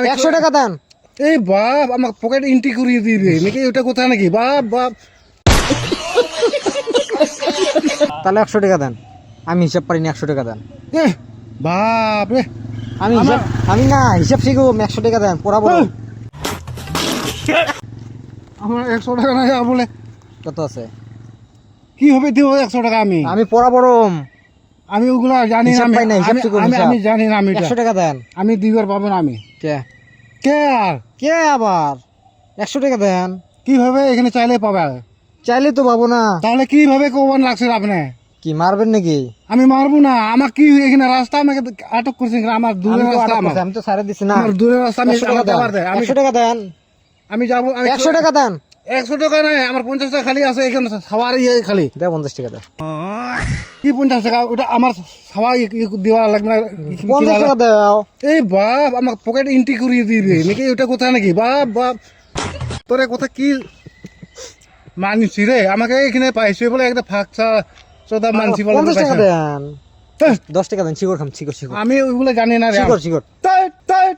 100 টাকা দেন। এই বাপ আমার পকেট এন্ট্রি করিয়ে দিবে নাকি? ওটা কোথায় নাকি? বাপ বাপ তাহলে 100 টাকা দেন। আমি হিসাব পারিনি, 100 টাকা দেন। এহ, বাপ রে আমি আমার- আমি না হিসাব শিখবো, 100 টাকা দেন পড়াবো। আমার 100 টাকা নাই বলে কত আছে? কি হবে দিব 100 টাকা? আমি পড়াবো। আমি ওগুলা জানি না। হিসাব পাই না, হিসাব শিখুন, হিসাব। আমি জানি না। আমি 100 টাকা দেন। আমি দিবার পাবো না। আমি কে কে আর কে আবার 100 টাকা দেন। কিভাবে এখানে চাইলে পাবে? চাইলে তো পাবো না। তাহলে কিভাবে কমান লাগছে আপনি? কি মারবেন নাকি? আমি মারবো না। আমার কি এখানে রাস্তা আমাকে আটক করছেন? আমার আমি দূরের তো রাস্তা। আটক আমার করছি, আমি তো ছাড়ে দিছি না। আমার দূরের রাস্তা। আমি 100 টাকা আমার দেন। দেবার দেয়। 100 টাকা দেন। আমি যাবো। 100 টাকা দেন। 100 টাকা নাই, আমার 50 টাকা খালি আছে এখানে সবার ইয়ে খালি। দে 50 টাকা দেন। কি 50 টাকা? ওটা আমার সবাই দেওয়া লাগবে না। 50 টাকা দাও। এই বাপ আমার পকেট এন্ট্রি করিয়ে দিবে নাকি? ওটা কোথায় নাকি? বাপ বাপ তোরে কথা কি মানছি রে? আমাকে এখানে পাইছে বলে একটা ফাঁকছা চোদা মানছি বলে 50 টাকা পাইছে। দেন। হ্যাঁ, 10 টাকা দেন। শিকড় খাম, শিকড়। আমি ওইগুলো জানি না রে। শিকড়। তাই তাই